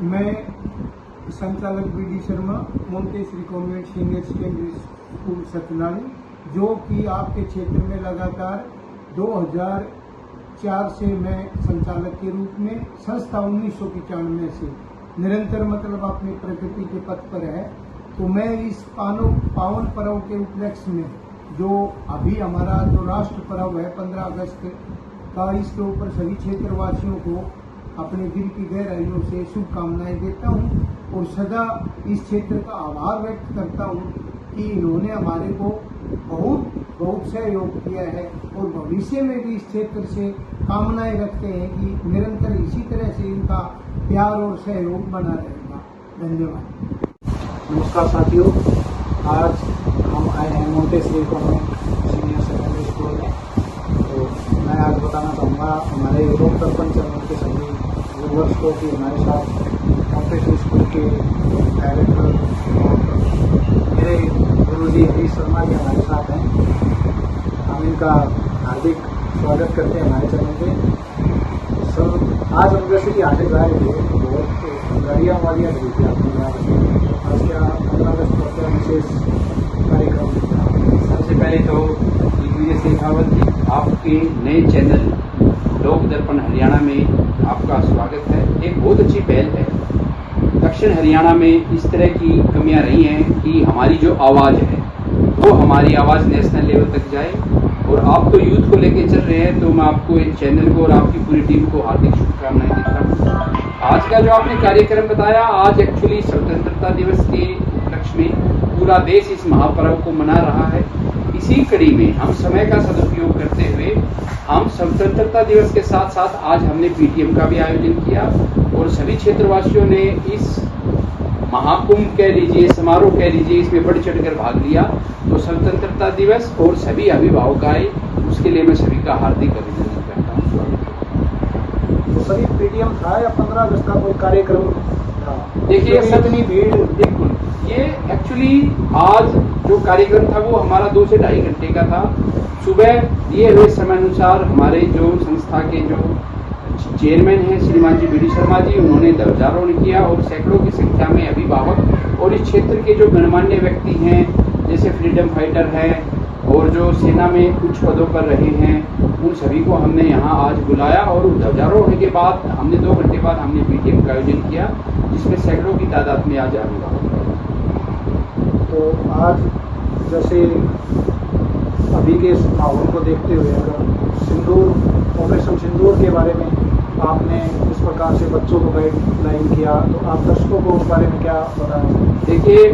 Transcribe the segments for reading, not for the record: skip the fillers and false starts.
मैं संचालक BD. Sharma, Montessori convent senior secondary school Satnali, जो कि आपके क्षेत्र में लगातार 2004 से मैं संचालक के रूप में, संस्था 1991 से निरंतर मतलब अपनी प्रगति के पथ पर है। तो मैं इस पावन पर्व के उपलक्ष्य में जो अभी हमारा जो राष्ट्र पर्व है 15 अगस्त का, इसके ऊपर सभी क्षेत्रवासियों को अपने दिल की गहराइयों से शुभकामनाएं देता हूं और सदा इस क्षेत्र का आभार व्यक्त करता हूं कि इन्होंने हमारे को बहुत सहयोग किया है और भविष्य में भी इस क्षेत्र से कामनाएं रखते हैं कि निरंतर इसी तरह से इनका प्यार और सहयोग बना रहेगा। धन्यवाद। नमस्कार साथियों, आज हम आए हैं Montessori convent senior secondary school में। तो मैं आज बताना चाहूँगा हमारे लोक दर्पण चैनल के सभी व्यूवर्स को कि हमारे साथ मोंटेसरी स्कूल के डायरेक्टर और मेरे गुरुजी हरीश शर्मा जी हमारे साथ हैं। हम इनका हार्दिक स्वागत करते हैं हमारे चैनल पे। सर, आज हम जैसे कि आगे जाए बहुत गाड़ियाँ वालियाँ गई थी आपने आज क्या 15 अगस्त पर क्या विशेष कार्यक्रम? सबसे पहले तो दिग्विजय शेखावत जी, आपके नए चैनल लोक दर्पण हरियाणा में आपका स्वागत है। एक बहुत अच्छी पहल है। दक्षिण हरियाणा में इस तरह की कमियां रही हैं कि हमारी जो आवाज़ है वो हमारी आवाज़ नेशनल लेवल तक जाए, और आप तो यूथ को लेके चल रहे हैं, तो मैं आपको इस चैनल को और आपकी पूरी टीम को हार्दिक शुभकामनाएं देता हूँ। आज का जो आपने कार्यक्रम बताया, आज एक्चुअली स्वतंत्रता दिवस के उपलक्ष्य में पूरा देश इस महापर्व को मना रहा है। इसी कड़ी में हम समय का सदुपयोग करते हुए हम स्वतंत्रता दिवस के साथ साथ आज हमने पीटीएम का भी आयोजन किया और सभी क्षेत्रवासियों ने इस महाकुंभ कह लीजिए, समारोह कह लीजिए, इसमें बढ़ चढ़कर भाग लिया। तो स्वतंत्रता दिवस और सभी अभिभावक आए, उसके लिए मैं सभी का हार्दिक अभिनंदन करता हूँ। तो सभी पीटीएम था या 15 अगस्त का कोई कार्यक्रम था? देखिए, इतनी भीड़, बिल्कुल ये एक्चुअली आज जो कार्यक्रम था वो हमारा 2 से 2.5 घंटे का था। सुबह दिए हुए समय अनुसार हमारे जो संस्था के जो चेयरमैन हैं श्रीमान जी बी.डी. शर्मा जी, उन्होंने ध्वजारोहण किया और सैकड़ों की संख्या में अभिभावक और इस क्षेत्र के जो गणमान्य व्यक्ति हैं, जैसे फ्रीडम फाइटर हैं और जो सेना में उच्च पदों पर रहे हैं, उन सभी को हमने यहाँ आज बुलाया और ध्वजारोहण के बाद हमने 2 घंटे बाद हमने पीटीएम का आयोजन किया, जिसमें सैकड़ों की तादाद में आज अभिभावक। तो आज जैसे अभी के माहौल को देखते हुए अगर ऑपरेशन सिंदूर के बारे में आपने इस प्रकार से बच्चों को गाइडलाइन किया, तो आप दर्शकों को उस बारे में क्या बताना? देखिए,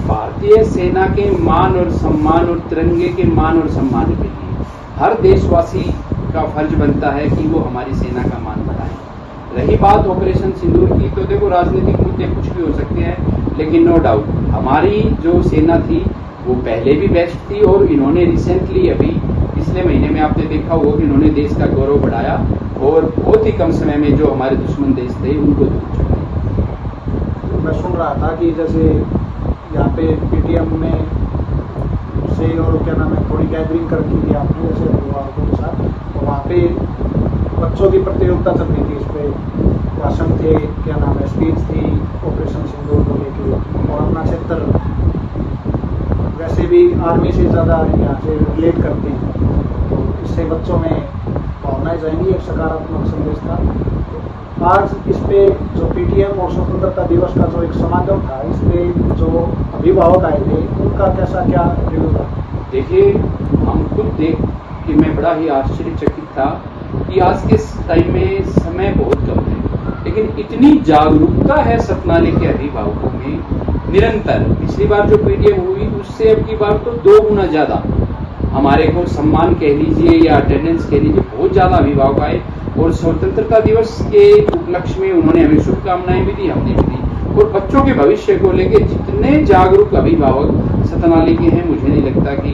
भारतीय सेना के मान और सम्मान और तिरंगे के मान और सम्मान के लिए हर देशवासी का फर्ज बनता है कि वो हमारी सेना का मान बढ़ाए। रही बात ऑपरेशन सिंदूर की, तो देखो राजनीतिक मुद्दे कुछ भी हो सकते हैं, लेकिन नो डाउट हमारी जो सेना थी वो पहले भी बेस्ट थी और इन्होंने रिसेंटली अभी पिछले महीने में आपने देखा होगा कि इन्होंने देश का गौरव बढ़ाया और बहुत ही कम समय में जो हमारे दुश्मन देश थे उनको दूर चुके। मैं सुन रहा था कि जैसे यहाँ पे पीटीएम में से और क्या नाम है थोड़ी गैदरिंग कर की थी आपने जैसे अभिभावकों के साथ, तो वहाँ पे बच्चों की प्रतियोगिता चल रही थी, इस पे भाषण थे, क्या नाम है स्पीच थी ऑपरेशन सिंदूर को लेकर, और अपना क्षेत्र वैसे भी आर्मी से ज़्यादा यहाँ से रिलेट करते हैं, तो इससे बच्चों में भावनाएं जाएंगी, एक सकारात्मक संदेश था। तो आज इस पे जो पीटीएम और स्वतंत्रता दिवस का जो एक समागम था, इस पे जो अभिभावक आए थे उनका कैसा क्या रिव्यू था? देखिए, हम खुद देख कि मैं बड़ा ही आश्चर्यचकित था कि आज के टाइम में समय बहुत कम है, लेकिन इतनी जागरूकता है सतनाले के अभिभावकों में निरंतर। पिछली बार जो पीटीएम हुई उससे अब की बार तो 2 गुना ज्यादा हमारे को सम्मान कह लीजिए या अटेंडेंस कह लीजिए, बहुत ज्यादा अभिभावक आए और स्वतंत्रता दिवस के उपलक्ष्य में उन्होंने हमें शुभकामनाएं भी दी, हमने भी दी। और बच्चों के भविष्य को लेकर जितने जागरूक अभिभावक सतनाले के हैं, मुझे नहीं लगता कि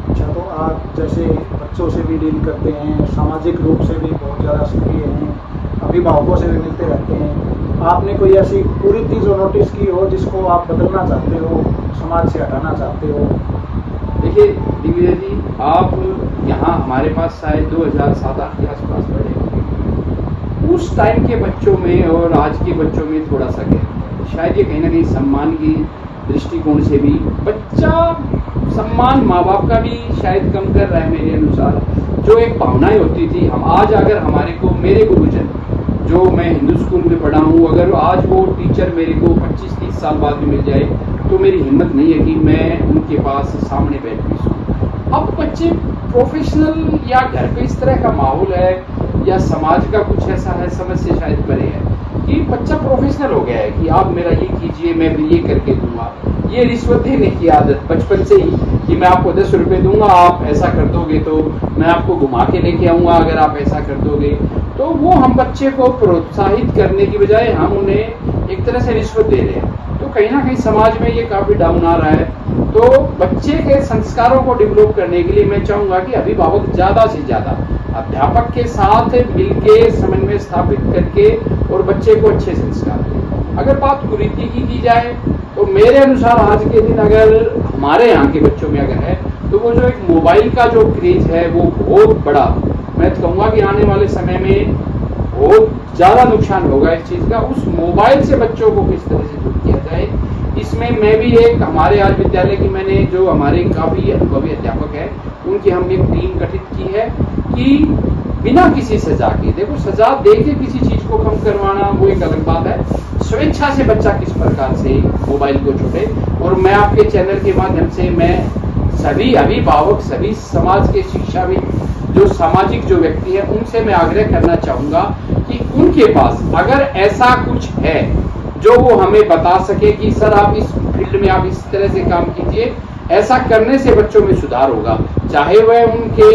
अच्छा, तो आप जैसे बच्चों से भी डील करते हैं, सामाजिक रूप से भी बहुत ज़्यादा सक्रिय हैं, अभिभावकों से भी मिलते रहते हैं, आपने कोई ऐसी कुरीति जो नोटिस की हो जिसको आप बदलना चाहते हो, समाज से हटाना चाहते हो? देखिए दिग्विजय जी, आप यहाँ हमारे पास शायद 2007-8 के आसपास पढ़े, उस टाइम के बच्चों में और आज के बच्चों में थोड़ा सा गैप है। शायद ये कहीं ना कहीं सम्मान की दृष्टिकोण से भी बच्चा सम्मान माँ बाप का भी शायद कम कर रहा है मेरे अनुसार। जो एक भावनाएं होती थी, हम आज अगर हमारे को मेरे गुरुजन जो मैं हिंदू स्कूल में पढ़ा हूँ, अगर आज वो टीचर मेरे को 25-30 साल बाद में मिल जाए तो मेरी हिम्मत नहीं है कि मैं उनके पास सामने बैठ भी सकूँ। अब बच्चे प्रोफेशनल या घर पे इस तरह का माहौल है या समाज का कुछ ऐसा है, समझ से शायद परे है कि बच्चा प्रोफेशनल हो गया है कि आप मेरा ये कीजिए मैं भी ये करके दूंगा। ये रिश्वत देने की आदत बचपन से ही कि मैं आपको 10 रुपए दूंगा, आप ऐसा कर दोगे तो मैं आपको घुमा के लेके आऊंगा अगर आप ऐसा कर दोगे। तो वो हम बच्चे को प्रोत्साहित करने की बजाय हम उन्हें एक तरह से रिश्वत दे रहे हैं। तो कहीं ना कहीं समाज में ये काफी डाउन आ रहा है। तो बच्चे के संस्कारों को डेवलप करने के लिए मैं चाहूंगा कि अभिभावक ज्यादा से ज्यादा अध्यापक के साथ मिलके समन्वय स्थापित करके और बच्चे को अच्छे संस्कार दें। अगर बात कुरीति की जाए तो मेरे अनुसार आज के दिन अगर हमारे यहाँ के बच्चों में अगर है तो वो जो एक मोबाइल का जो क्रेज है वो बहुत बड़ा, मैं तो कहूँगा कि आने वाले समय में बहुत ज्यादा नुकसान होगा इस चीज का। उस मोबाइल से बच्चों को किस तरह से दूर किया जाए, इसमें मैं भी एक हमारे आज विद्यालय की मैंने जो हमारे काफी अनुभवी अध्यापक है उनकी हमने एक टीम गठित की है कि बिना किसी सजा के, देखो सजा दे के किसी चीज को कम करवाना वो एक अलग बात है, स्वेच्छा से बच्चा किस प्रकार से मोबाइल को छूटे। और मैं आपके चैनल के माध्यम से मैं सभी अभिभावक, सभी समाज के शिक्षाविद, जो सामाजिक जो व्यक्ति है उनसे मैं आग्रह करना चाहूंगा कि उनके पास अगर ऐसा कुछ है जो वो हमें बता सके कि सर आप इस फील्ड में आप इस तरह से काम कीजिए, ऐसा करने से बच्चों में सुधार होगा, चाहे वह उनके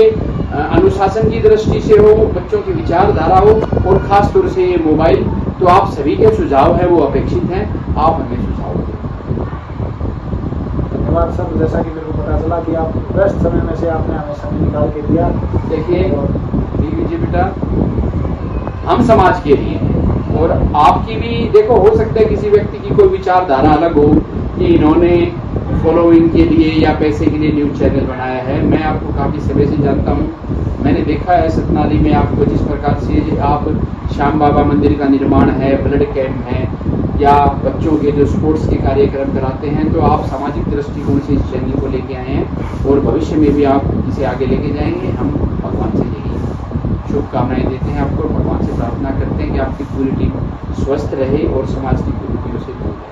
अनुशासन की दृष्टि से हो, बच्चों की विचारधारा हो और खास तौर से ये मोबाइल। तो आप सभी के सुझाव है वो अपेक्षित हैं, आप हमें सुझाव दें। धन्यवाद सर। जैसा कि मेरे को पता चला कि आप व्यस्त समय में से आपने हमें समय निकाल के दिया। देखिए जी बेटा, हम समाज के लिए हैं और आपकी भी देखो हो सकता है किसी व्यक्ति की कोई विचारधारा अलग हो कि इन्होंने फॉलोइंग के लिए या पैसे के लिए न्यूज चैनल बनाया है। मैं आपको काफी समय से जानता हूँ, मैंने देखा है सतनाली में आपको जिस प्रकार से आप श्याम बाबा मंदिर का निर्माण है, ब्लड कैंप है या बच्चों के जो स्पोर्ट्स के कार्यक्रम कराते हैं, तो आप सामाजिक दृष्टिकोण से इस चैनल को लेके आए हैं और भविष्य में भी आप इसे आगे लेके जाएंगे। हम भगवान से यही शुभकामनाएं देते हैं आपको, भगवान से प्रार्थना करते हैं कि आपकी पूरी टीम स्वस्थ रहे और समाज की कुरीतियों से दूर रहे।